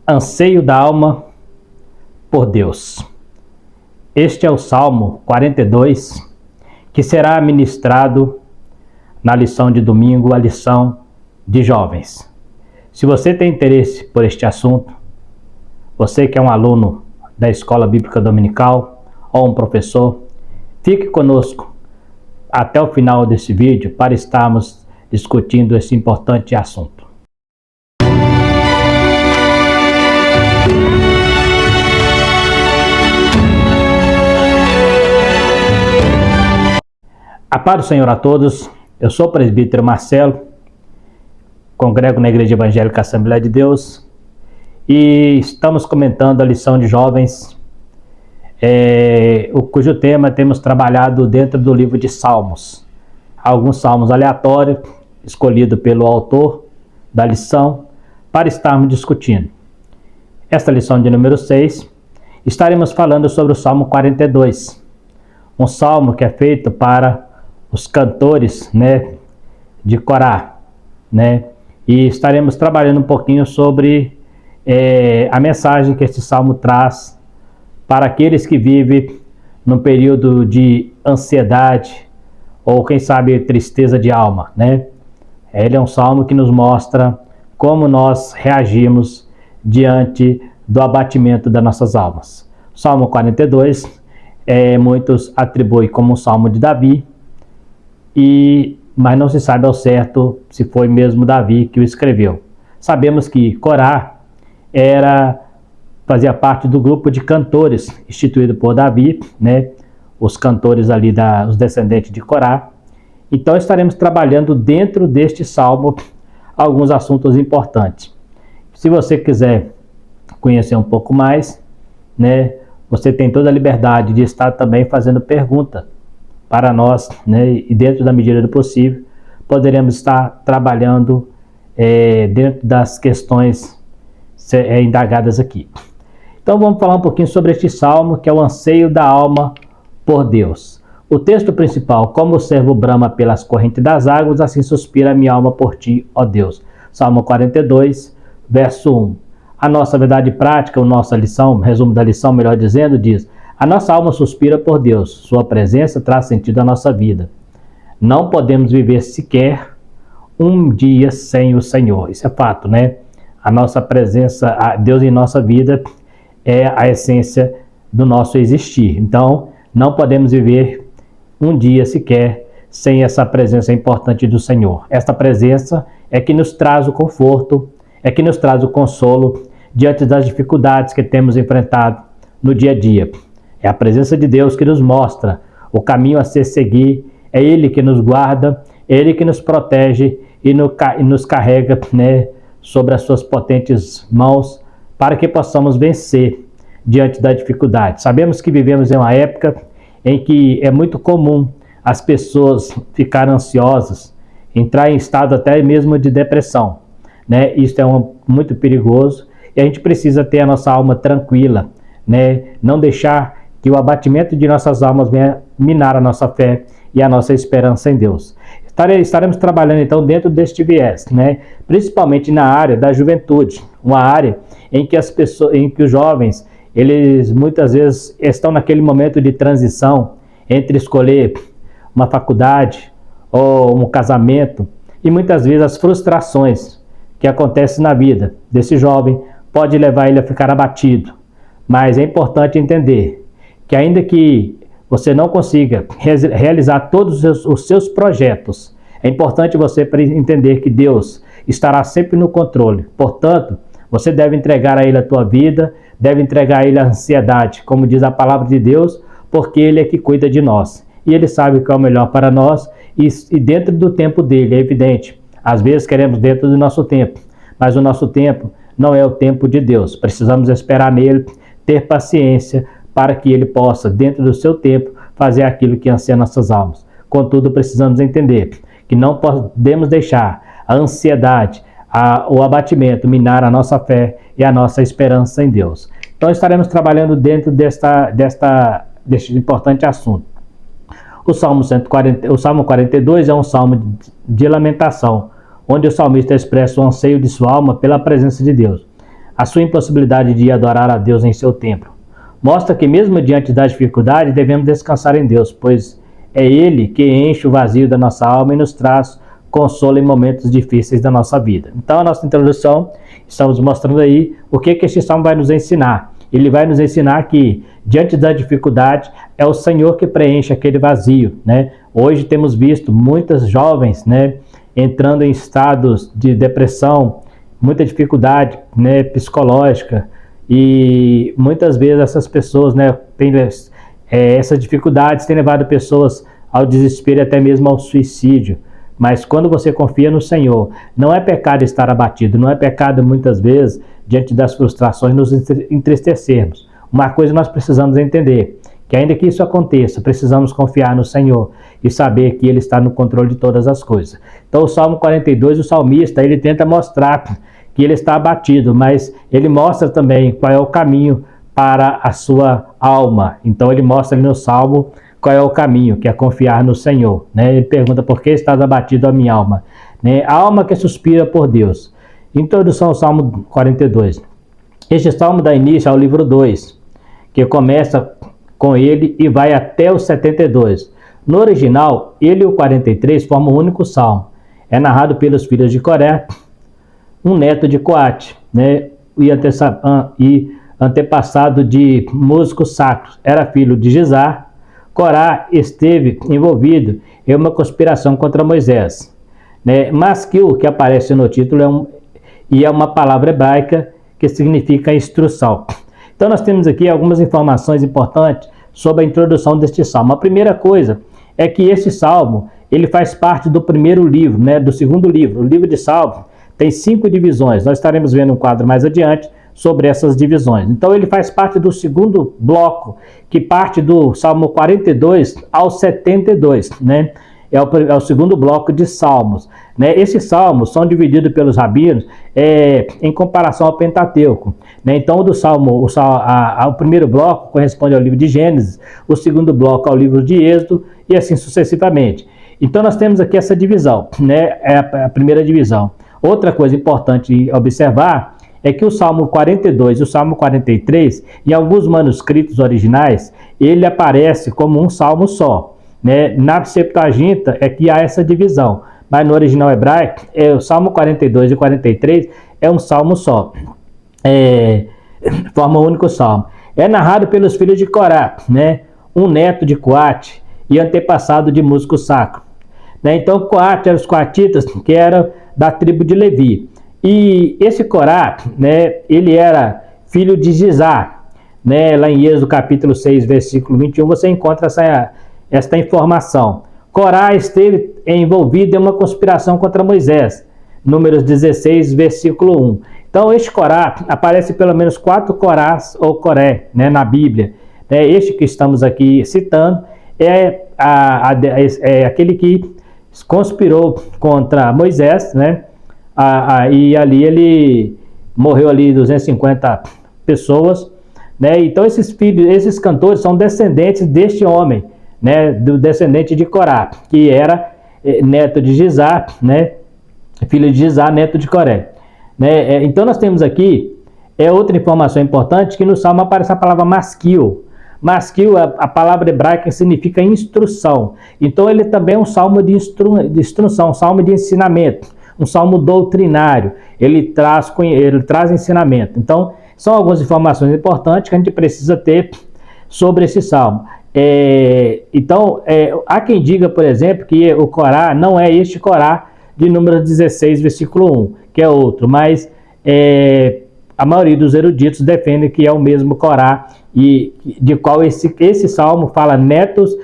Anseio da alma por Deus. Este é o Salmo 42, que será ministrado na lição de domingo, a lição de jovens. Se você tem interesse por este assunto, você que é um aluno da Escola Bíblica Dominical ou um professor, fique conosco até o final desse vídeo para estarmos discutindo esse importante assunto. A paz do Senhor a todos. Eu sou o presbítero Marcelo, congrego na Igreja Evangélica Assembleia de Deus e estamos comentando a lição de jovens, cujo tema temos trabalhado dentro do livro de Salmos. Alguns salmos aleatórios, escolhidos pelo autor da lição, para estarmos discutindo. Esta lição de número 6, estaremos falando sobre o Salmo 42, um salmo que é feito para os cantores, de Corá, e estaremos trabalhando um pouquinho sobre a mensagem que este salmo traz para aqueles que vivem num período de ansiedade ou quem sabe tristeza de alma, Ele é um salmo que nos mostra como nós reagimos diante do abatimento das nossas almas. O Salmo 42, muitos atribuem como um salmo de Davi, mas não se sabe ao certo se foi mesmo Davi que o escreveu. Sabemos que Corá fazia parte do grupo de cantores instituído por Davi, os cantores ali, os descendentes de Corá. Então estaremos trabalhando dentro deste salmo alguns assuntos importantes. Se você quiser conhecer um pouco mais, você tem toda a liberdade de estar também fazendo pergunta para nós, e dentro da medida do possível, poderemos estar trabalhando dentro das questões indagadas aqui. Então vamos falar um pouquinho sobre este salmo, que é o anseio da alma por Deus. O texto principal: como o servo brama pelas correntes das águas, assim suspira a minha alma por ti, ó Deus. Salmo 42, verso 1. A nossa verdade prática, a nossa lição, resumo da lição, melhor dizendo, diz: a nossa alma suspira por Deus, sua presença traz sentido à nossa vida. Não podemos viver sequer um dia sem o Senhor. Isso é fato, A nossa presença, a Deus em nossa vida é a essência do nosso existir. Então, não podemos viver um dia sequer sem essa presença importante do Senhor. Esta presença é que nos traz o conforto, é que nos traz o consolo diante das dificuldades que temos enfrentado no dia a dia. É a presença de Deus que nos mostra o caminho a se seguir, é Ele que nos guarda, é Ele que nos protege e nos carrega sobre as suas potentes mãos para que possamos vencer diante da dificuldade. Sabemos que vivemos em uma época em que é muito comum as pessoas ficarem ansiosas, entrar em estado até mesmo de depressão. Isso é muito perigoso e a gente precisa ter a nossa alma tranquila, não deixar que o abatimento de nossas almas venha minar a nossa fé e a nossa esperança em Deus. Estaremos trabalhando então dentro deste viés, principalmente na área da juventude, uma área em que os jovens, eles muitas vezes estão naquele momento de transição entre escolher uma faculdade ou um casamento, e muitas vezes as frustrações que acontecem na vida desse jovem pode levar ele a ficar abatido. Mas é importante entender que ainda que você não consiga realizar todos os seus projetos, é importante você entender que Deus estará sempre no controle. Portanto, você deve entregar a Ele a tua vida, deve entregar a Ele a ansiedade, como diz a palavra de Deus, porque Ele é que cuida de nós. E Ele sabe o que é o melhor para nós, e dentro do tempo dEle, é evidente. Às vezes queremos dentro do nosso tempo, mas o nosso tempo não é o tempo de Deus. Precisamos esperar nele, ter paciência, para que Ele possa, dentro do seu tempo, fazer aquilo que anseia nossas almas. Contudo, precisamos entender que não podemos deixar a ansiedade, o abatimento minar a nossa fé e a nossa esperança em Deus. Então estaremos trabalhando dentro deste importante assunto. O Salmo 42 é um salmo de lamentação, onde o salmista expressa o anseio de sua alma pela presença de Deus. a sua impossibilidade de adorar a Deus em seu templo. Mostra que mesmo diante da dificuldade devemos descansar em Deus, pois é Ele que enche o vazio da nossa alma e nos traz consolo em momentos difíceis da nossa vida. Então, a nossa introdução, estamos mostrando aí o que este salmo vai nos ensinar. Ele vai nos ensinar que, diante da dificuldade, é o Senhor que preenche aquele vazio, né? Hoje temos visto muitas jovens, né, entrando em estados de depressão, muita dificuldade, né, psicológica, e muitas vezes essas pessoas, né, essas dificuldades têm levado pessoas ao desespero e até mesmo ao suicídio. Mas quando você confia no Senhor, não é pecado estar abatido, não é pecado muitas vezes, diante das frustrações, nos entristecermos. Uma coisa nós precisamos entender, que ainda que isso aconteça, precisamos confiar no Senhor e saber que Ele está no controle de todas as coisas. Então o Salmo 42, o salmista, ele tenta mostrar que ele está abatido, mas ele mostra também qual é o caminho para a sua alma. Então ele mostra ali no Salmo qual é o caminho, que é confiar no Senhor, né? Ele pergunta: por que estás abatido, a minha alma? Né? A alma que suspira por Deus. Introdução ao Salmo 42. Este salmo dá início ao livro 2, que começa com ele e vai até o 72. No original, ele e o 43 formam um único salmo. É narrado pelos filhos de Coré, um neto de Coate, né? E antepassado de músicos sacros. Era filho de Gizar. Corá esteve envolvido em uma conspiração contra Moisés, né? Masquil, que aparece no título, é uma palavra hebraica que significa instrução. Então nós temos aqui algumas informações importantes sobre a introdução deste salmo. A primeira coisa é que esse salmo, ele faz parte do primeiro livro, né? Do segundo livro. O livro de Salmo tem 5 divisões. Nós estaremos vendo um quadro mais adiante sobre essas divisões. Então ele faz parte do segundo bloco, que parte do Salmo 42 ao 72, né? É o segundo bloco de salmos, né? Esses salmos são divididos pelos rabinos em comparação ao Pentateuco, né? Então o primeiro bloco corresponde ao livro de Gênesis, o segundo bloco ao livro de Êxodo e assim sucessivamente. Então nós temos aqui essa divisão, né? É a primeira divisão. Outra coisa importante observar é que o Salmo 42 e o Salmo 43, em alguns manuscritos originais, ele aparece como um salmo só, né? Na Septuaginta é que há essa divisão, mas no original hebraico, o Salmo 42 e 43 é um salmo só, forma um único salmo. É narrado pelos filhos de Corá, né? Um neto de Coate e antepassado de músico sacro, né? Então Coate eram os coatitas, que eram da tribo de Levi. E esse Corá, né, ele era filho de Gizar, né? Lá em Êxodo capítulo 6, versículo 21, você encontra esta informação. Corá esteve envolvido em uma conspiração contra Moisés, Números 16, versículo 1. Então este Corá, aparece pelo menos 4 Corás ou Coré, né, na Bíblia. Este que estamos aqui citando é aquele que conspirou contra Moisés, né? E ali ele morreu ali 250 pessoas, né? Então esses cantores são descendentes deste homem, né? Do descendente de Corá, que era neto de Gizar, né? Filho de Gizar, neto de Coré, né? Então nós temos aqui outra informação importante, que no salmo aparece a palavra masquil. Masquil, a palavra hebraica, significa instrução. Então ele também é um salmo de instrução, um salmo de ensinamento, um salmo doutrinário. Ele traz ensinamento. Então são algumas informações importantes que a gente precisa ter sobre esse salmo. Então há quem diga, por exemplo, que o Corá não é este Corá de Números 16, versículo 1, que é outro, mas a maioria dos eruditos defende que é o mesmo Corá, e de qual esse salmo fala netos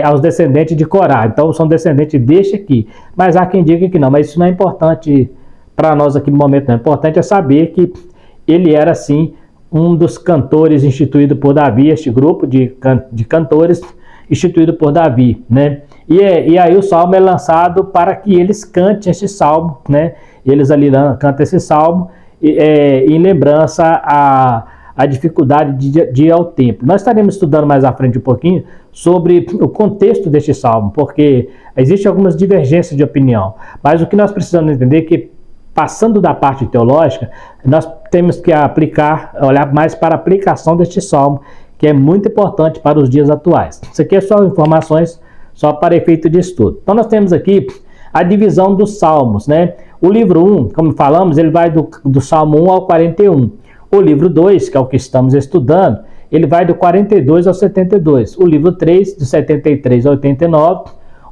aos descendentes de Corá. Então são descendentes deste aqui. Mas há quem diga que não, mas isso não é importante para nós aqui no momento. Não. O importante é saber que ele era, sim, um dos cantores instituído por Davi, este grupo de cantores instituído por Davi, né? E aí o salmo é lançado para que eles cantem esse salmo, né? Eles ali cantam esse salmo em lembrança a dificuldade de ir ao templo. Nós estaremos estudando mais à frente um pouquinho sobre o contexto deste salmo, porque existem algumas divergências de opinião, mas o que nós precisamos entender é que passando da parte teológica, nós temos que olhar mais para a aplicação deste salmo, que é muito importante para os dias atuais. Isso aqui é só informações, só para efeito de estudo. Então nós temos aqui a divisão dos salmos, né? O livro 1, como falamos, ele vai do Salmo 1 ao 41. O livro 2, que é o que estamos estudando, ele vai do 42 ao 72. O livro 3, do 73 ao 89.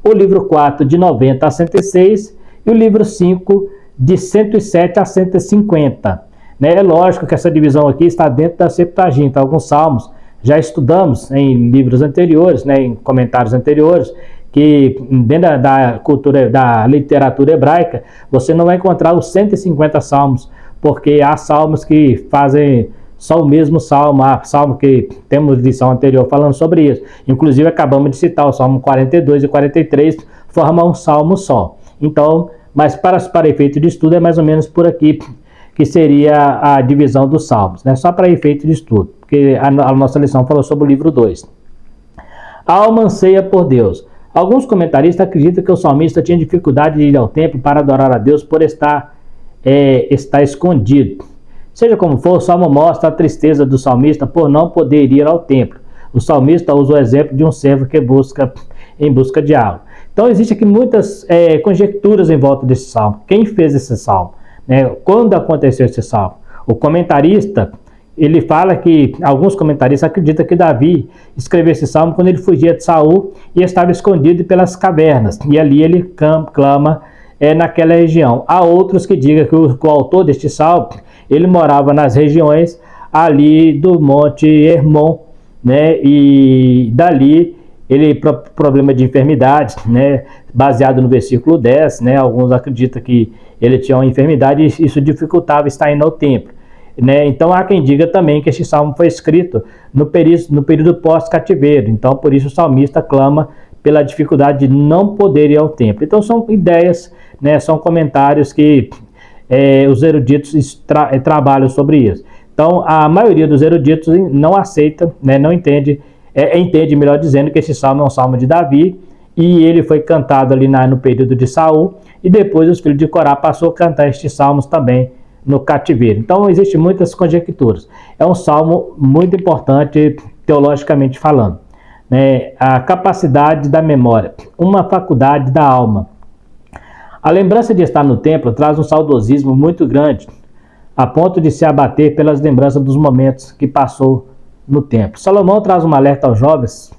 O livro 4, de 90 a 106. E o livro 5, de 107 a 150. Né? É lógico que essa divisão aqui está dentro da Septuaginta. Alguns salmos já estudamos em livros anteriores, né, em comentários anteriores, que dentro da cultura, da literatura hebraica, você não vai encontrar os 150 salmos, porque há salmos que fazem só o mesmo salmo, há salmo que temos lição anterior falando sobre isso. Inclusive, acabamos de citar o Salmo 42 e 43, formam um salmo só. Então, mas para efeito de estudo, é mais ou menos por aqui que seria a divisão dos salmos, né? Só para efeito de estudo, porque a nossa lição falou sobre o livro 2. A alma anseia por Deus. Alguns comentaristas acreditam que o salmista tinha dificuldade de ir ao templo para adorar a Deus por estar escondido. Seja como for, o salmo mostra a tristeza do salmista por não poder ir ao templo. O salmista usa o exemplo de um servo que em busca de algo. Então, existem aqui muitas conjecturas em volta desse salmo. Quem fez esse salmo? Né? Quando aconteceu esse salmo? O comentarista, ele fala que, alguns comentaristas acreditam que Davi escreveu esse salmo quando ele fugia de Saul e estava escondido pelas cavernas. E ali ele clama naquela região. Há outros que digam que o autor deste salmo, ele morava nas regiões ali do Monte Hermon, né? E dali ele, problema de enfermidade, né? Baseado no versículo 10, né? Alguns acreditam que ele tinha uma enfermidade e isso dificultava estar indo ao templo, né? Então há quem diga também que este salmo foi escrito no período pós-cativeiro. Então por isso o salmista clama pela dificuldade de não poder ir ao templo. Então são ideias, né? São comentários que os eruditos trabalham sobre isso. Então a maioria dos eruditos não aceita, né? Não entende, entende, melhor dizendo, que esse salmo é um salmo de Davi e ele foi cantado ali no período de Saul, e depois os filhos de Corá passou a cantar estes salmos também no cativeiro. Então existem muitas conjecturas. É um salmo muito importante teologicamente falando, né? A capacidade da memória, uma faculdade da alma. A lembrança de estar no templo traz um saudosismo muito grande, a ponto de se abater pelas lembranças dos momentos que passou no templo. Salomão traz um alerta aos jovens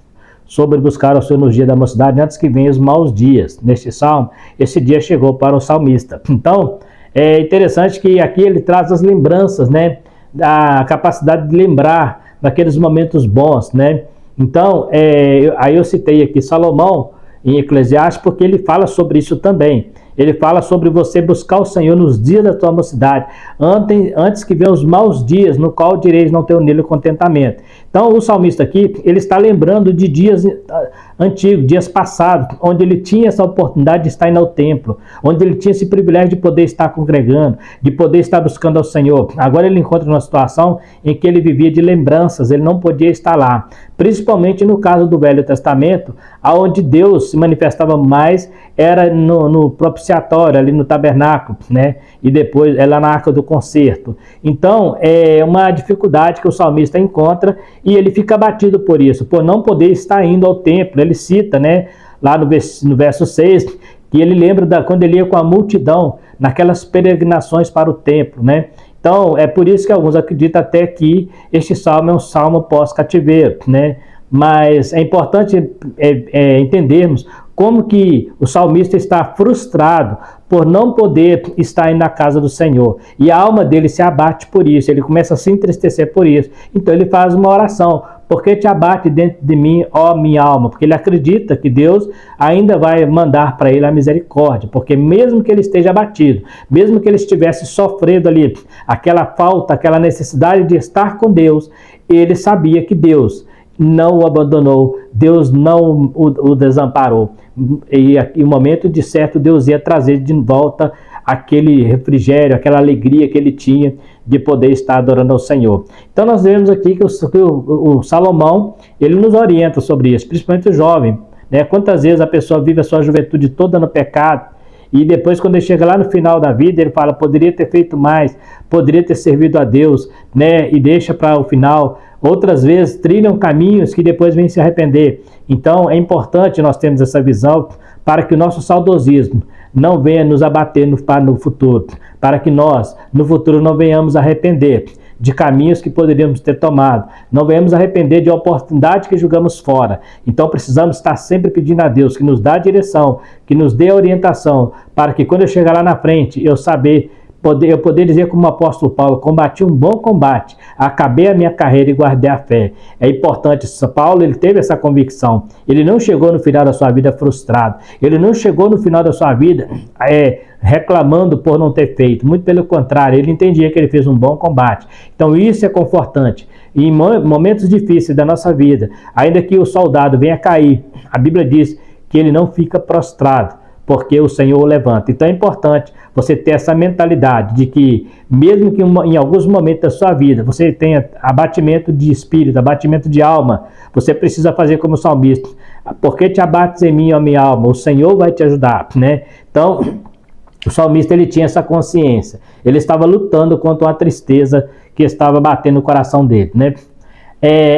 sobre buscar o Senhor nos dias da mocidade antes que venham os maus dias. Neste salmo, esse dia chegou para o salmista. Então, é interessante que aqui ele traz as lembranças, né? A capacidade de lembrar daqueles momentos bons, né? Então, aí eu citei aqui Salomão em Eclesiastes porque ele fala sobre isso também. Ele fala sobre você buscar o Senhor nos dias da tua mocidade, antes que venham os maus dias, no qual direis não ter nele contentamento. Então, o salmista aqui, ele está lembrando de dias antigos, dias passados, onde ele tinha essa oportunidade de estar indo ao templo, onde ele tinha esse privilégio de poder estar congregando, de poder estar buscando ao Senhor. Agora ele encontra uma situação em que ele vivia de lembranças, ele não podia estar lá. Principalmente no caso do Velho Testamento, onde Deus se manifestava mais, era no propiciatório, ali no tabernáculo, né? E depois lá na Arca do Concerto. Então, é uma dificuldade que o salmista encontra e ele fica abatido por isso, por não poder estar indo ao templo. Ele cita, né, lá no verso 6, que ele lembra quando ele ia com a multidão naquelas peregrinações para o templo, né? Então, é por isso que alguns acreditam até que este salmo é um salmo pós-cativeiro, né? Mas é importante entendermos como que o salmista está frustrado por não poder estar na casa do Senhor. E a alma dele se abate por isso, ele começa a se entristecer por isso. Então ele faz uma oração: por que te abate dentro de mim, ó minha alma? Porque ele acredita que Deus ainda vai mandar para ele a misericórdia, porque mesmo que ele esteja abatido, mesmo que ele estivesse sofrendo ali aquela falta, aquela necessidade de estar com Deus, ele sabia que Deus não o abandonou, Deus não o desamparou. E no momento de certo, Deus ia trazer de volta aquele refrigério, aquela alegria que ele tinha de poder estar adorando ao Senhor. Então nós vemos aqui que o Salomão, ele nos orienta sobre isso, principalmente o jovem, né? Quantas vezes a pessoa vive a sua juventude toda no pecado E depois, quando ele chega lá no final da vida, ele fala, poderia ter feito mais, poderia ter servido a Deus, né? E deixa para o final. Outras vezes trilham caminhos que depois vêm se arrepender. Então é importante nós termos essa visão para que o nosso saudosismo não venha nos abater no futuro, para que nós no futuro não venhamos arrepender de caminhos que poderíamos ter tomado, não venhamos arrepender de oportunidade que julgamos fora. Então precisamos estar sempre pedindo a Deus que nos dê a direção, que nos dê a orientação, para que quando eu chegar lá na frente, eu poder dizer como o apóstolo Paulo, combati um bom combate, acabei a minha carreira e guardei a fé. É importante, Paulo ele teve essa convicção, ele não chegou no final da sua vida frustrado, ele não chegou no final da sua vida reclamando por não ter feito, muito pelo contrário, ele entendia que ele fez um bom combate. Então isso é confortante. E em momentos difíceis da nossa vida, ainda que o soldado venha cair, a Bíblia diz que ele não fica prostrado, porque o Senhor o levanta. Então é importante você ter essa mentalidade de que, mesmo que em alguns momentos da sua vida você tenha abatimento de espírito, abatimento de alma, você precisa fazer como o salmista. Porque te abates em mim, ó minha alma, o Senhor vai te ajudar, né? Então, o salmista ele tinha essa consciência. Ele estava lutando contra uma tristeza que estava batendo no coração dele, né?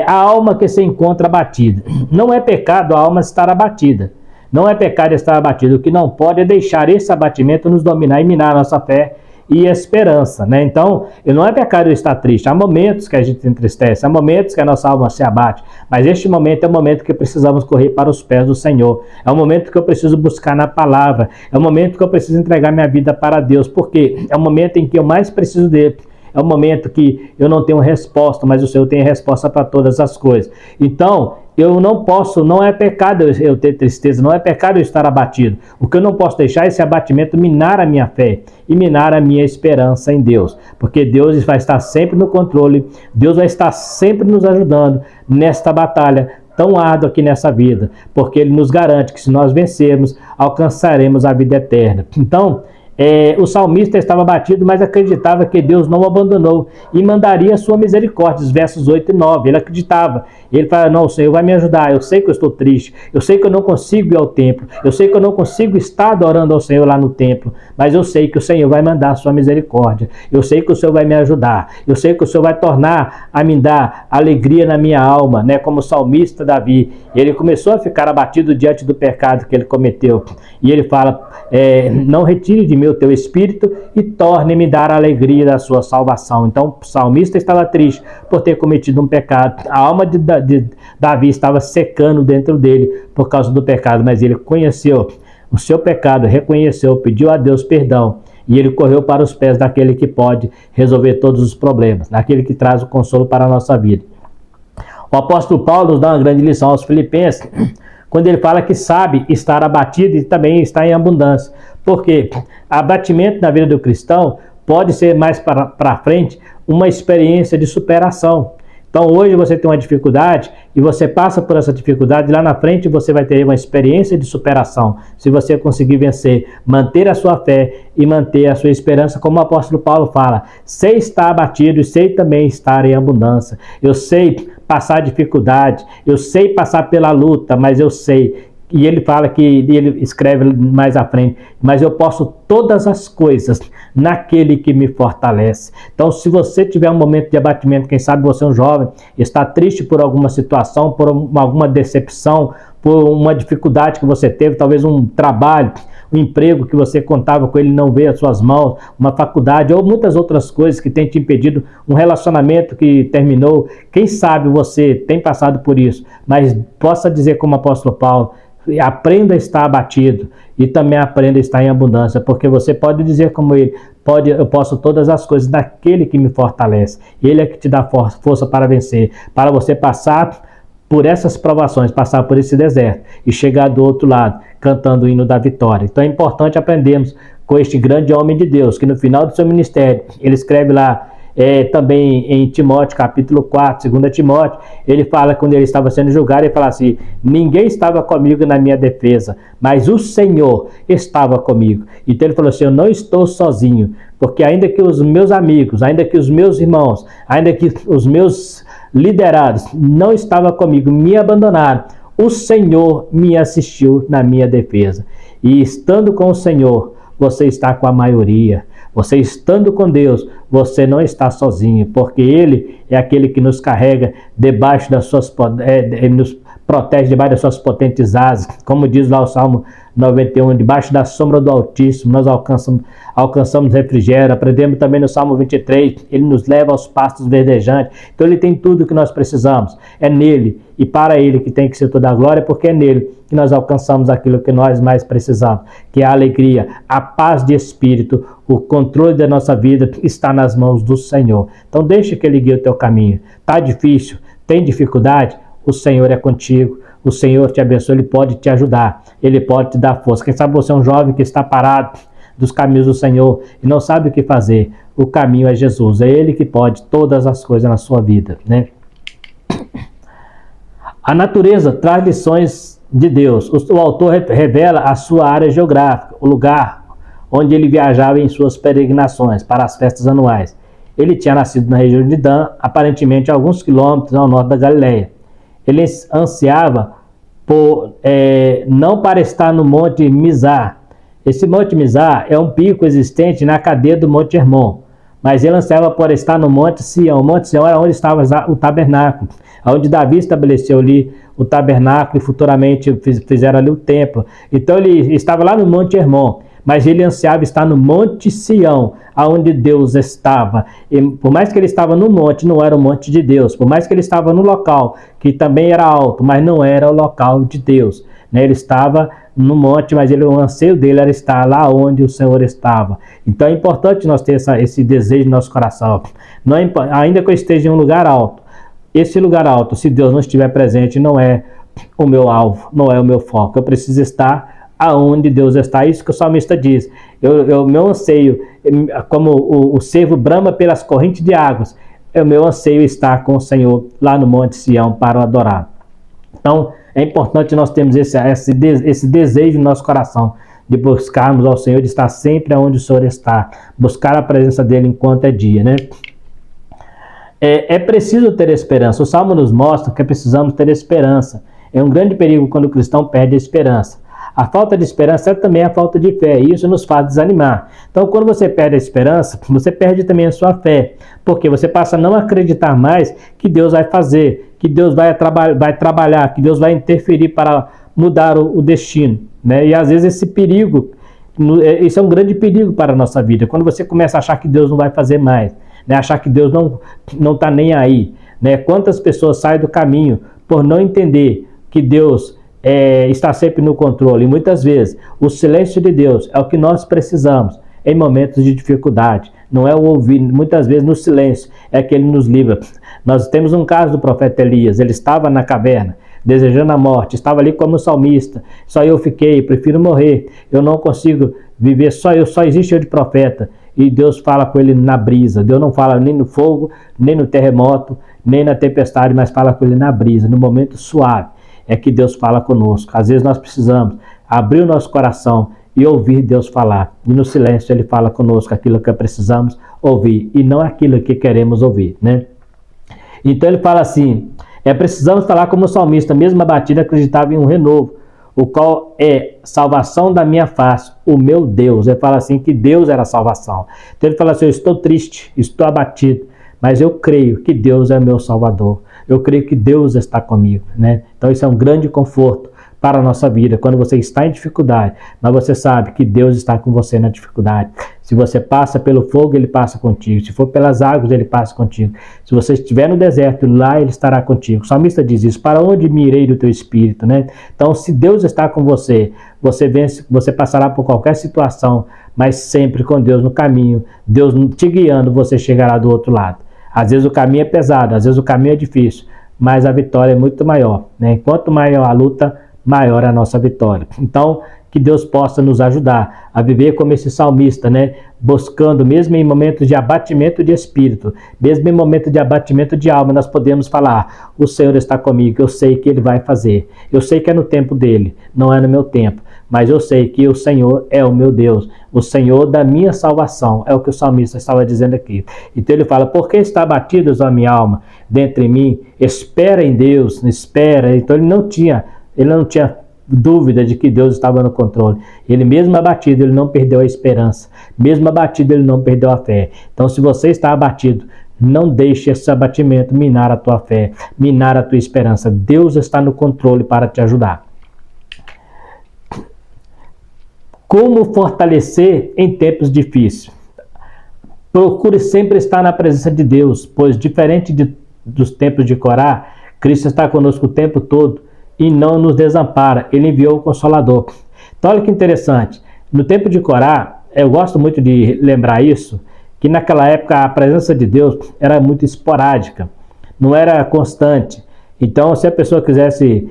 A alma que se encontra abatida. Não é pecado a alma estar abatida. Não é pecado estar abatido. O que não pode é deixar esse abatimento nos dominar e minar a nossa fé e esperança, né? Então, não é pecado eu estar triste. Há momentos que a gente se entristece, há momentos que a nossa alma se abate, mas este momento é o momento que precisamos correr para os pés do Senhor. É o momento que eu preciso buscar na palavra. É o momento que eu preciso entregar minha vida para Deus, porque é o momento em que eu mais preciso dele. É o momento que eu não tenho resposta, mas o Senhor tem resposta para todas as coisas. Então, eu não posso, não é pecado eu ter tristeza, não é pecado eu estar abatido. O que eu não posso deixar é esse abatimento minar a minha fé e minar a minha esperança em Deus. Porque Deus vai estar sempre no controle, Deus vai estar sempre nos ajudando nesta batalha tão árdua aqui nessa vida. Porque Ele nos garante que se nós vencermos, alcançaremos a vida eterna. Então, o salmista estava abatido, mas acreditava que Deus não o abandonou e mandaria a sua misericórdia, versos 8 e 9. Ele acreditava. Ele fala, não, o Senhor vai me ajudar. Eu sei que eu estou triste. Eu sei que eu não consigo ir ao templo. Eu sei que eu não consigo estar adorando ao Senhor lá no templo. Mas eu sei que o Senhor vai mandar a sua misericórdia. Eu sei que o Senhor vai me ajudar. Eu sei que o Senhor vai tornar a me dar alegria na minha alma, né? Como o salmista Davi. Ele começou a ficar abatido diante do pecado que ele cometeu. E ele fala, não retire de mim o teu espírito e torne-me dar a alegria da sua salvação. Então o salmista estava triste por ter cometido um pecado. A alma de Davi estava secando dentro dele por causa do pecado, mas ele conheceu o seu pecado, reconheceu, pediu a Deus perdão e ele correu para os pés daquele que pode resolver todos os problemas, daquele que traz o consolo para a nossa vida. O apóstolo Paulo nos dá uma grande lição aos Filipenses, quando ele fala que sabe estar abatido e também está em abundância. Porque abatimento na vida do cristão pode ser mais para frente uma experiência de superação. Então hoje você tem uma dificuldade e você passa por essa dificuldade, lá na frente você vai ter uma experiência de superação. Se você conseguir vencer, manter a sua fé e manter a sua esperança, como o apóstolo Paulo fala, sei estar abatido e sei também estar em abundância. Eu sei passar dificuldade, eu sei passar pela luta, mas eu sei. E ele fala que, ele escreve mais à frente, mas eu posso todas as coisas naquele que me fortalece. Então, se você tiver um momento de abatimento, quem sabe você é um jovem, está triste por alguma situação, por alguma decepção, por uma dificuldade que você teve, talvez um trabalho, um emprego que você contava com ele não veio às suas mãos, uma faculdade ou muitas outras coisas que têm te impedido, um relacionamento que terminou. Quem sabe você tem passado por isso, mas possa dizer como o apóstolo Paulo, aprenda a estar abatido e também aprenda a estar em abundância, porque você pode dizer como ele, eu posso todas as coisas daquele que me fortalece. Ele é que te dá força para vencer, para você passar por essas provações, passar por esse deserto e chegar do outro lado, cantando o hino da vitória. Então é importante aprendermos com este grande homem de Deus, que no final do seu ministério, ele escreve lá, também em Timóteo, capítulo 4, 2 Timóteo, ele fala, quando ele estava sendo julgado, ele fala assim, ninguém estava comigo na minha defesa, mas o Senhor estava comigo. Então ele falou assim, eu não estou sozinho, porque ainda que os meus amigos, ainda que os meus irmãos, ainda que os meus liderados não estavam comigo, me abandonaram, o Senhor me assistiu na minha defesa. E estando com o Senhor, você está com a maioria. Você estando com Deus, você não está sozinho, porque Ele é aquele que nos carrega debaixo das suas, Ele nos protege debaixo das suas potentes asas. Como diz lá o Salmo 91, debaixo da sombra do Altíssimo, nós alcançamos refrigério. Aprendemos também no Salmo 23, Ele nos leva aos pastos verdejantes. Então Ele tem tudo o que nós precisamos. É nele e para Ele que tem que ser toda a glória, porque é nele que nós alcançamos aquilo que nós mais precisamos, que é a alegria, a paz de espírito, o controle da nossa vida está nas mãos do Senhor. Então deixa que Ele guie o teu caminho. Está difícil? Tem dificuldade? O Senhor é contigo. O Senhor te abençoe, Ele pode te ajudar, Ele pode te dar força. Quem sabe você é um jovem que está parado dos caminhos do Senhor e não sabe o que fazer. O caminho é Jesus, é Ele que pode todas as coisas na sua vida, né? A natureza traz lições de Deus. O autor revela a sua área geográfica, o lugar onde ele viajava em suas peregrinações para as festas anuais. Ele tinha nascido na região de Dan, aparentemente a alguns quilômetros ao norte da Galileia. Ele ansiava não para estar no Monte Mizar. Esse Monte Mizar é um pico existente na cadeia do Monte Hermon, mas ele ansiava por estar no Monte Sião. O Monte Sião era onde estava o tabernáculo, onde Davi estabeleceu ali o tabernáculo e futuramente fizeram ali o templo. Então ele estava lá no Monte Hermon, mas ele ansiava estar no Monte Sião, aonde Deus estava. E por mais que ele estava no monte, não era o monte de Deus. Por mais que ele estava no local, que também era alto, mas não era o local de Deus, né? Ele estava no monte, mas o anseio dele era estar lá onde o Senhor estava. Então é importante nós ter esse desejo no nosso coração. Não é, ainda que eu esteja em um lugar alto, esse lugar alto, se Deus não estiver presente, não é o meu alvo, não é o meu foco. Eu preciso estar aonde Deus está. Isso que o salmista diz. Meu anseio, como o cervo brama pelas correntes de águas, o meu anseio estar com o Senhor lá no Monte Sião para o adorar. Então, é importante nós termos esse desejo no nosso coração de buscarmos ao Senhor, de estar sempre onde o Senhor está, buscar a presença dele enquanto é dia, né? É preciso ter esperança. O Salmo nos mostra que precisamos ter esperança. É um grande perigo quando o cristão perde a esperança. A falta de esperança é também a falta de fé, e isso nos faz desanimar. Então, quando você perde a esperança, você perde também a sua fé, porque você passa a não acreditar mais que Deus vai fazer, que Deus vai trabalhar, que Deus vai interferir para mudar o destino, né? E às vezes esse perigo, isso é um grande perigo para a nossa vida, quando você começa a achar que Deus não vai fazer mais, né? Achar que Deus não está nem aí, né? Quantas pessoas saem do caminho por não entender que Deus está sempre no controle. E muitas vezes o silêncio de Deus é o que nós precisamos em momentos de dificuldade. Não é o ouvir, muitas vezes no silêncio é que Ele nos livra. Nós temos um caso do profeta Elias. Ele estava na caverna desejando a morte, estava ali como salmista. Só eu fiquei, prefiro morrer, eu não consigo viver, só existe eu de profeta. E Deus fala com ele na brisa. Deus não fala nem no fogo, nem no terremoto, nem na tempestade, mas fala com ele na brisa, no momento suave. É que Deus fala conosco. Às vezes nós precisamos abrir o nosso coração e ouvir Deus falar. E no silêncio Ele fala conosco aquilo que precisamos ouvir e não aquilo que queremos ouvir, né? Então Ele fala assim, precisamos falar como o salmista, mesmo abatido, acreditava em um renovo, o qual é salvação da minha face, o meu Deus. Ele fala assim que Deus era a salvação. Então Ele fala assim, eu estou triste, estou abatido, mas eu creio que Deus é meu Salvador. Eu creio que Deus está comigo, né? Então isso é um grande conforto para a nossa vida. Quando você está em dificuldade, mas você sabe que Deus está com você na dificuldade. Se você passa pelo fogo, Ele passa contigo. Se for pelas águas, Ele passa contigo. Se você estiver no deserto, lá Ele estará contigo. O salmista diz isso, para onde me irei do teu espírito, né? Então se Deus está com você, você passará por qualquer situação, mas sempre com Deus no caminho, Deus te guiando, você chegará do outro lado. Às vezes o caminho é pesado, às vezes o caminho é difícil, mas a vitória é muito maior, né? Quanto maior a luta, maior é a nossa vitória. Então, que Deus possa nos ajudar a viver como esse salmista, né? Buscando, mesmo em momentos de abatimento de espírito, mesmo em momentos de abatimento de alma, nós podemos falar, o Senhor está comigo, eu sei que Ele vai fazer, eu sei que é no tempo dEle, não é no meu tempo, mas eu sei que o Senhor é o meu Deus, o Senhor da minha salvação, é o que o salmista estava dizendo aqui. Então ele fala, por que está abatido a minha alma dentro de mim? Espera em Deus, espera. Então ele não tinha dúvida de que Deus estava no controle. Ele mesmo abatido, ele não perdeu a esperança. Mesmo abatido, ele não perdeu a fé. Então, se você está abatido, não deixe esse abatimento minar a tua fé, minar a tua esperança. Deus está no controle para te ajudar. Como fortalecer em tempos difíceis? Procure sempre estar na presença de Deus, pois diferente dos tempos de Corá, Cristo está conosco o tempo todo e não nos desampara. Ele enviou o Consolador. Então olha que interessante. No tempo de Corá, eu gosto muito de lembrar isso, que naquela época a presença de Deus era muito esporádica, não era constante. Então se a pessoa quisesse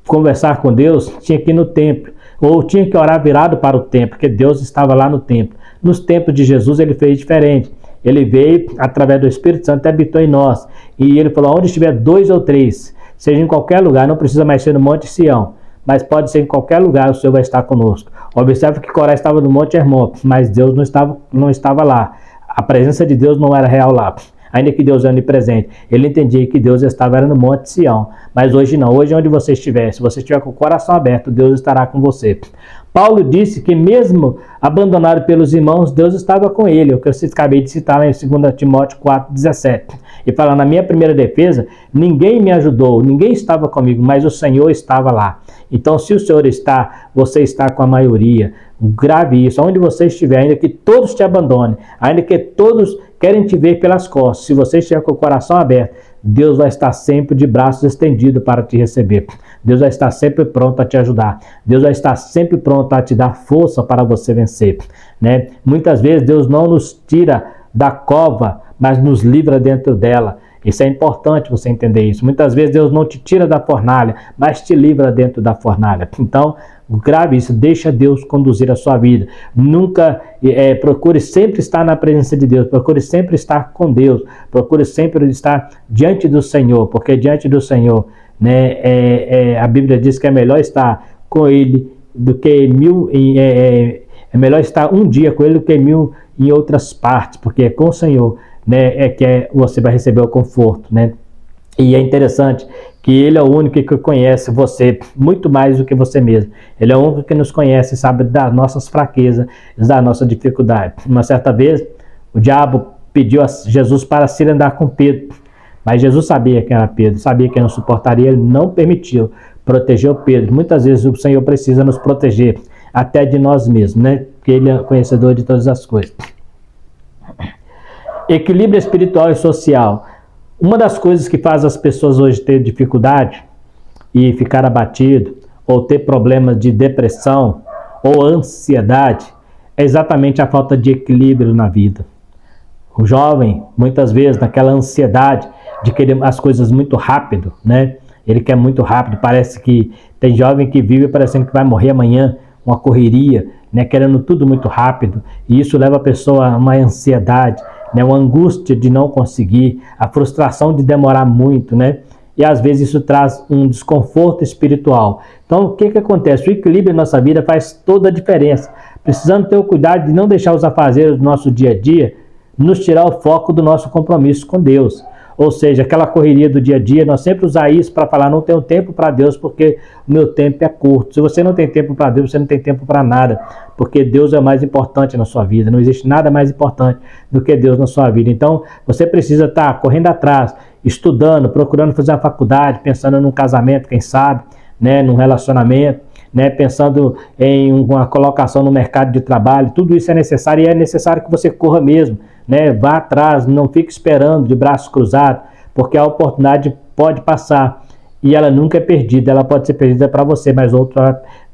conversar com Deus, tinha que ir no templo, ou tinha que orar virado para o templo, porque Deus estava lá no templo. Nos tempos de Jesus ele fez diferente. Ele veio através do Espírito Santo e habitou em nós. E ele falou, onde estiver 2 ou 3, seja em qualquer lugar, não precisa mais ser no Monte Sião, mas pode ser em qualquer lugar, o Senhor vai estar conosco. Observe que Corá estava no Monte Hermon, mas Deus não estava lá. A presença de Deus não era real lá. Ainda que Deus é onipresente, ele entendia que Deus estava no Monte Sião. Mas hoje não, hoje onde você estiver, se você estiver com o coração aberto, Deus estará com você. Paulo disse que mesmo abandonado pelos irmãos, Deus estava com ele, o que eu acabei de citar lá em 2 Timóteo 4,17. E fala, na minha primeira defesa, ninguém me ajudou, ninguém estava comigo, mas o Senhor estava lá. Então, se o Senhor está, você está com a maioria. Grave isso, onde você estiver, ainda que todos te abandonem, ainda que todos querem te ver pelas costas, se você estiver com o coração aberto, Deus vai estar sempre de braços estendidos para te receber. Deus vai estar sempre pronto a te ajudar. Deus vai estar sempre pronto a te dar força para você vencer, né? Muitas vezes Deus não nos tira da cova, mas nos livra dentro dela. Isso é importante você entender isso. Muitas vezes Deus não te tira da fornalha, mas te livra dentro da fornalha. Então, grave isso, deixa Deus conduzir a sua vida. Nunca, procure sempre estar na presença de Deus, procure sempre estar com Deus, procure sempre estar diante do Senhor, porque diante do Senhor, né, a Bíblia diz que é melhor estar com Ele do que é melhor estar um dia com Ele do que 1000 em outras partes, porque é com o Senhor, né, você vai receber o conforto, né? E é interessante que Ele é o único que conhece você muito mais do que você mesmo. Ele é o único que nos conhece e sabe das nossas fraquezas, da nossa dificuldade. Uma certa vez, o diabo pediu a Jesus para se andar com Pedro, mas Jesus sabia quem era Pedro, sabia que não suportaria, ele não permitiu, protegeu Pedro. Muitas vezes o Senhor precisa nos proteger, até de nós mesmos, né? Porque Ele é conhecedor de todas as coisas. Equilíbrio espiritual e social. Uma das coisas que faz as pessoas hoje ter dificuldade e ficar abatido, ou ter problemas de depressão ou ansiedade, é exatamente a falta de equilíbrio na vida. O jovem, muitas vezes, naquela ansiedade de querer as coisas muito rápido, né? Ele quer muito rápido, parece que tem jovem que vive parecendo que vai morrer amanhã, uma correria, né? Querendo tudo muito rápido, e isso leva a pessoa a uma ansiedade, né, uma angústia de não conseguir, a frustração de demorar muito, né? E às vezes isso traz um desconforto espiritual. Então, o que acontece? O equilíbrio em nossa vida faz toda a diferença. Precisamos ter o cuidado de não deixar os afazeres do nosso dia a dia nos tirar o foco do nosso compromisso com Deus. Ou seja, aquela correria do dia a dia, nós sempre usar isso para falar, não tenho tempo para Deus porque o meu tempo é curto. Se você não tem tempo para Deus, você não tem tempo para nada, porque Deus é o mais importante na sua vida. Não existe nada mais importante do que Deus na sua vida. Então, você precisa estar correndo atrás, estudando, procurando fazer uma faculdade, pensando num casamento, quem sabe, né, num relacionamento, né, pensando em uma colocação no mercado de trabalho. Tudo isso é necessário, e é necessário que você corra mesmo, né? Vá atrás, não fique esperando de braços cruzados, porque a oportunidade pode passar e ela nunca é perdida. Ela pode ser perdida para você, mas outro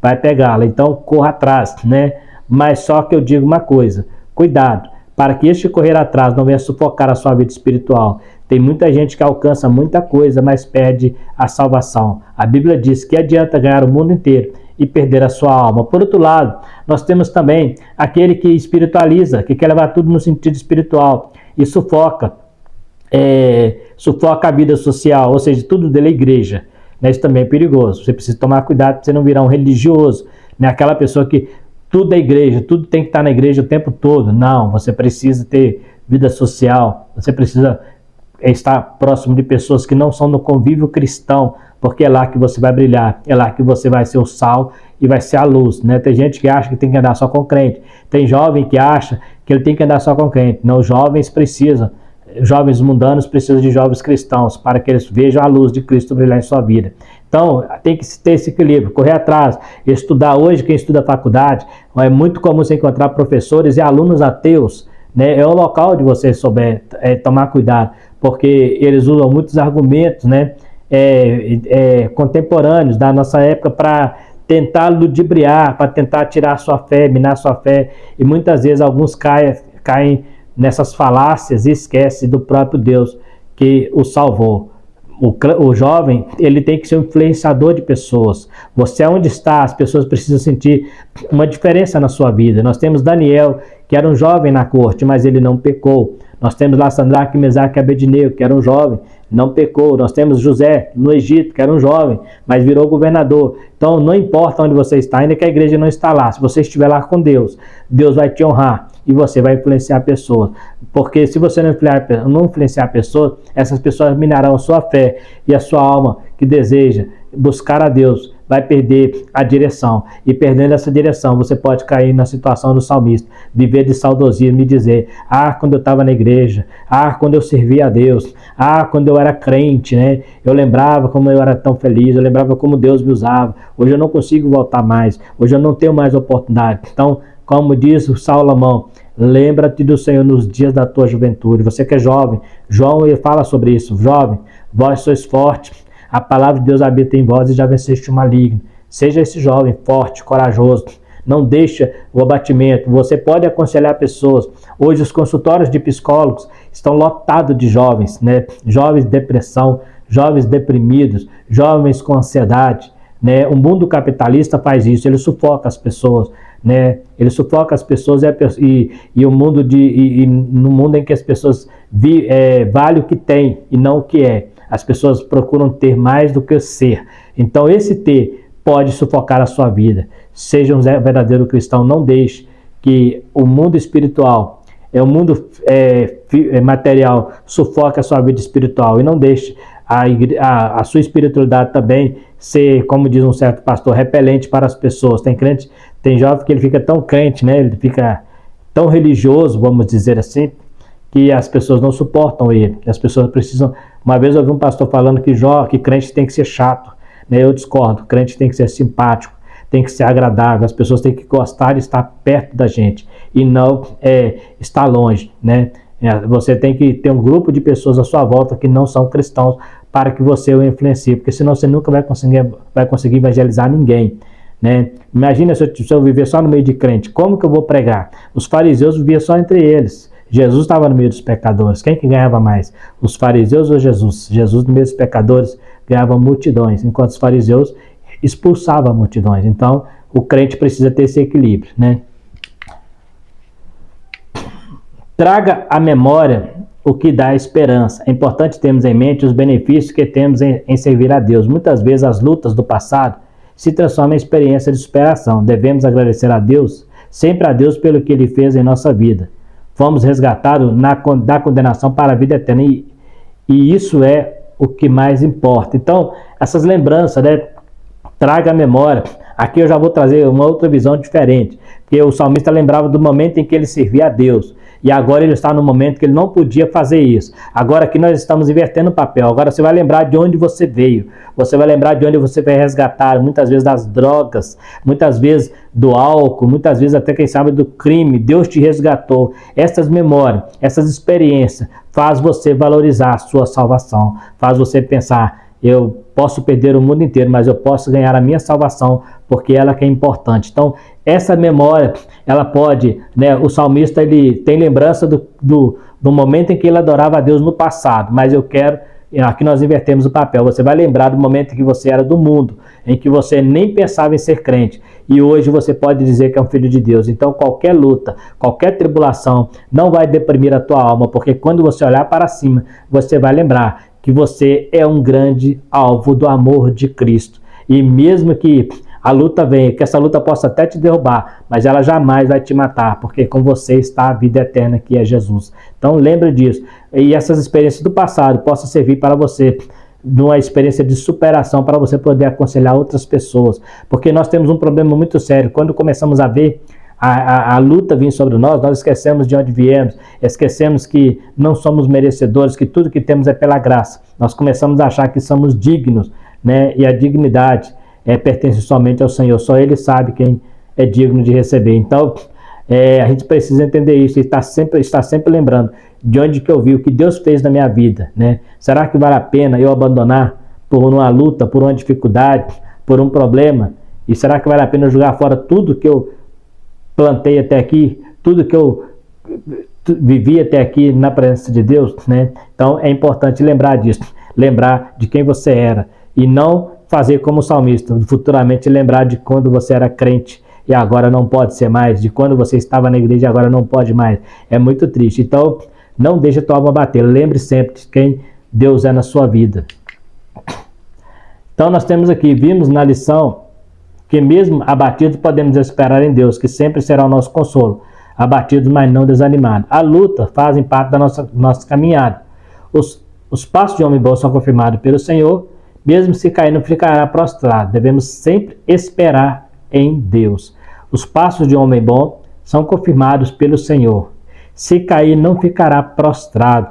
vai pegá-la. Então corra atrás, né? Mas só que eu digo uma coisa, cuidado, para que este correr atrás não venha sufocar a sua vida espiritual. Tem muita gente que alcança muita coisa, mas perde a salvação. A Bíblia diz que adianta ganhar o mundo inteiro e perder a sua alma. Por outro lado, nós temos também aquele que espiritualiza, que quer levar tudo no sentido espiritual e sufoca a vida social, ou seja, tudo dele é igreja. Isso também é perigoso. Você precisa tomar cuidado para você não virar um religioso, né? Aquela pessoa que tudo é igreja, tudo tem que estar na igreja o tempo todo. Não, você precisa ter vida social, você precisa estar próximo de pessoas que não são no convívio cristão, porque é lá que você vai brilhar, é lá que você vai ser o sal e vai ser a luz, né? Tem gente que acha que tem que andar só com crente, tem jovem que acha que ele tem que andar só com crente. Não, jovens mundanos precisam de jovens cristãos, para que eles vejam a luz de Cristo brilhar em sua vida. Então, tem que ter esse equilíbrio, correr atrás, estudar. Hoje, quem estuda faculdade, é muito comum você encontrar professores e alunos ateus, né? É o local de você souber tomar cuidado, porque eles usam muitos argumentos, né? Contemporâneos da nossa época para tentar ludibriar, para tentar tirar a sua fé, minar a sua fé, e muitas vezes alguns caem nessas falácias e esquecem do próprio Deus que o salvou. O jovem, ele tem que ser um influenciador de pessoas. Você onde está, as pessoas precisam sentir uma diferença na sua vida. Nós temos Daniel, que era um jovem na corte, mas ele não pecou. Nós temos lá Sadraque, Mesaque e Abednego, que era um jovem, não pecou. Nós temos José no Egito, que era um jovem, mas virou governador. Então, não importa onde você está, ainda que a igreja não está lá. Se você estiver lá com Deus, Deus vai te honrar e você vai influenciar pessoas. Porque se você não influenciar pessoas, essas pessoas minarão a sua fé e a sua alma que deseja buscar a Deus vai perder a direção. E perdendo essa direção, você pode cair na situação do salmista, viver de saudosismo e dizer: quando eu estava na igreja, quando eu servia a Deus, quando eu era crente, né? Eu lembrava como eu era tão feliz, eu lembrava como Deus me usava. Hoje eu não consigo voltar mais, hoje eu não tenho mais oportunidade. Então, como diz o Salomão, lembra-te do Senhor nos dias da tua juventude. Você que é jovem, João ele fala sobre isso. Jovem, vós sois fortes, a palavra de Deus habita em vós e já venceste o maligno. Seja esse jovem forte, corajoso. Não deixa o abatimento. Você pode aconselhar pessoas. Hoje os consultórios de psicólogos estão lotados de jovens, né? Jovens de depressão, jovens deprimidos, jovens com ansiedade, né? O mundo capitalista faz isso, ele sufoca as pessoas, né? Ele sufoca as pessoas e o mundo no mundo em que as pessoas vale o que tem e não o que é. As pessoas procuram ter mais do que o ser. Então esse ter pode sufocar a sua vida. Seja um verdadeiro cristão, não deixe que o mundo espiritual, o mundo material sufoque a sua vida espiritual, e não deixe a sua espiritualidade também ser, como diz um certo pastor, repelente para as pessoas. Tem jovem que ele fica tão crente, né? Ele fica tão religioso, vamos dizer assim, que as pessoas não suportam ele. As pessoas precisam... Uma vez eu ouvi um pastor falando que crente tem que ser chato, né? Eu discordo. Crente tem que ser simpático, tem que ser agradável. As pessoas têm que gostar de estar perto da gente e não estar longe, né? Você tem que ter um grupo de pessoas à sua volta que não são cristãos para que você o influencie, porque senão você nunca vai conseguir evangelizar ninguém, né? Imagina se eu viver só no meio de crente, como que eu vou pregar? Os fariseus viviam só entre eles. Jesus estava no meio dos pecadores. Quem que ganhava mais? Os fariseus ou Jesus? Jesus no meio dos pecadores ganhava multidões, enquanto os fariseus expulsavam multidões. Então, o crente precisa ter esse equilíbrio, né? Traga à memória o que dá esperança. É importante termos em mente os benefícios que temos em servir a Deus. Muitas vezes as lutas do passado se transformam em experiência de superação. Devemos agradecer a Deus, sempre a Deus, pelo que Ele fez em nossa vida. Fomos resgatados da condenação para a vida eterna, e isso é o que mais importa. Então, essas lembranças, né, traga à memória. Aqui eu já vou trazer uma outra visão diferente, porque o salmista lembrava do momento em que ele servia a Deus, e agora ele está no momento que ele não podia fazer isso. Agora aqui nós estamos invertendo o papel. Agora você vai lembrar de onde você veio, você vai lembrar de onde você foi resgatado, muitas vezes das drogas, muitas vezes do álcool, muitas vezes até, quem sabe, do crime. Deus te resgatou. Essas memórias, essas experiências faz você valorizar a sua salvação, faz você pensar: eu posso perder o mundo inteiro, mas eu posso ganhar a minha salvação, porque ela que é importante. Então, essa memória, ela pode, né, o salmista, ele tem lembrança do momento em que ele adorava a Deus no passado, mas aqui nós invertemos o papel. Você vai lembrar do momento em que você era do mundo, em que você nem pensava em ser crente, e hoje você pode dizer que é um filho de Deus. Então qualquer luta, qualquer tribulação não vai deprimir a tua alma, porque quando você olhar para cima, você vai lembrar que você é um grande alvo do amor de Cristo. E mesmo que A luta vem, que essa luta possa até te derrubar, mas ela jamais vai te matar, porque com você está a vida eterna, que é Jesus. Então lembre disso. E essas experiências do passado possam servir para você, numa experiência de superação, para você poder aconselhar outras pessoas. Porque nós temos um problema muito sério. Quando começamos a ver a luta vir sobre nós esquecemos de onde viemos, esquecemos que não somos merecedores, que tudo que temos é pela graça. Nós começamos a achar que somos dignos, né? E a dignidade pertence somente ao Senhor. Só Ele sabe quem é digno de receber. Então, a gente precisa entender isso e está sempre lembrando de onde que eu vi, o que Deus fez na minha vida, né? Será que vale a pena eu abandonar por uma luta, por uma dificuldade, por um problema? E será que vale a pena eu jogar fora tudo que eu plantei até aqui, tudo que eu vivi até aqui na presença de Deus, né? Então é importante lembrar disso, lembrar de quem você era e não fazer como o salmista, futuramente lembrar de quando você era crente e agora não pode ser mais, de quando você estava na igreja e agora não pode mais. É muito triste. Então não deixe a tua alma bater, lembre sempre de quem Deus é na sua vida. Então nós temos aqui, vimos na lição que mesmo abatidos podemos esperar em Deus, que sempre será o nosso consolo. Abatidos, mas não desanimados. A luta fazem parte da nossa caminhada. Os passos de homem bom são confirmados pelo Senhor, mesmo se cair não ficará prostrado. Devemos sempre esperar em Deus. Os passos de homem bom são confirmados pelo Senhor. Se cair não ficará prostrado.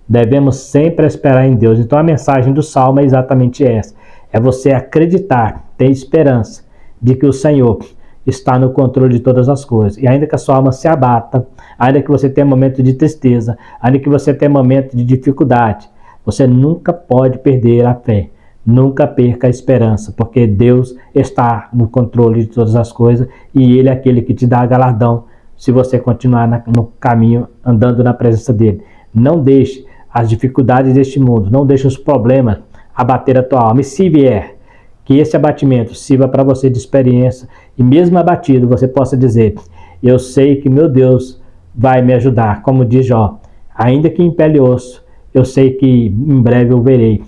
Devemos sempre esperar em Deus. Então a mensagem do Salmo é exatamente essa. É você acreditar, ter esperança de que o Senhor está no controle de todas as coisas. E ainda que a sua alma se abata, ainda que você tenha momento de tristeza, ainda que você tenha momento de dificuldade, você nunca pode perder a fé. Nunca perca a esperança, porque Deus está no controle de todas as coisas e Ele é aquele que te dá galardão se você continuar no caminho, andando na presença dEle. Não deixe as dificuldades deste mundo, não deixe os problemas abater a tua alma. E se vier, que esse abatimento sirva para você de experiência e mesmo abatido você possa dizer: eu sei que meu Deus vai me ajudar, como diz Jó, ainda que em pele e osso, eu sei que em breve eu verei,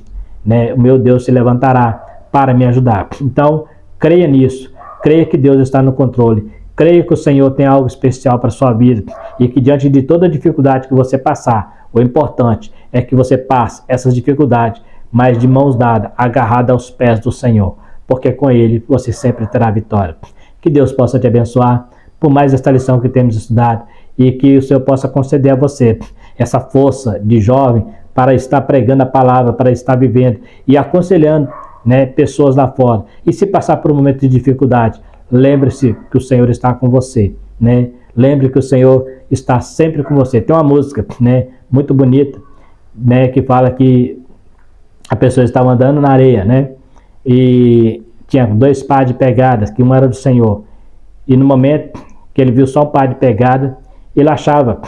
né? O meu Deus se levantará para me ajudar. Então creia nisso, creia que Deus está no controle, creia que o Senhor tem algo especial para a sua vida e que diante de toda dificuldade que você passar, o importante é que você passe essas dificuldades, mas de mãos dadas, agarrada aos pés do Senhor, porque com Ele você sempre terá vitória. Que Deus possa te abençoar por mais esta lição que temos estudado e que o Senhor possa conceder a você essa força de jovem para estar pregando a palavra, para estar vivendo e aconselhando, né, pessoas lá fora. E se passar por um momento de dificuldade, lembre-se que o Senhor está com você, né? Lembre que o Senhor está sempre com você. Tem uma música, né, muito bonita, né, que fala que a pessoa estava andando na areia, né? E tinha 2 pares de pegadas, que um era do Senhor. E no momento que ele viu só um par de pegada, ele achava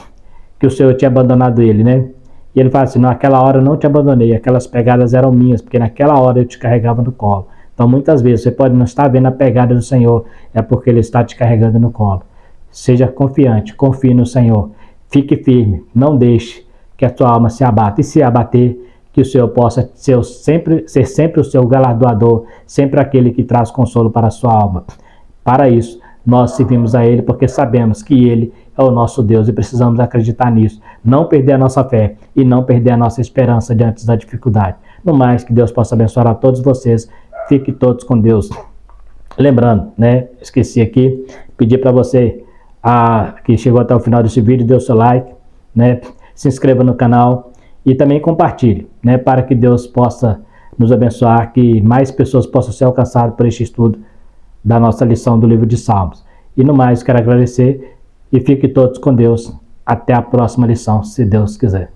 que o Senhor tinha abandonado ele, né? E ele fala assim: naquela hora eu não te abandonei, aquelas pegadas eram minhas, porque naquela hora eu te carregava no colo. Então muitas vezes você pode não estar vendo a pegada do Senhor, é porque Ele está te carregando no colo. Seja confiante, confie no Senhor, fique firme, não deixe que a tua alma se abata. E se abater, que o Senhor possa ser sempre o seu galardoador, sempre aquele que traz consolo para a sua alma. Para isso, nós servimos a Ele porque sabemos que Ele é o nosso Deus e precisamos acreditar nisso. Não perder a nossa fé e não perder a nossa esperança diante da dificuldade. No mais, que Deus possa abençoar a todos vocês. Fiquem todos com Deus. Lembrando, né? Esqueci aqui, pedir para você que chegou até o final desse vídeo, dê o seu like, né? Se inscreva no canal e também compartilhe, né? Para que Deus possa nos abençoar, que mais pessoas possam ser alcançadas por este estudo da nossa lição do livro de Salmos. E no mais, quero agradecer e fiquem todos com Deus. Até a próxima lição, se Deus quiser.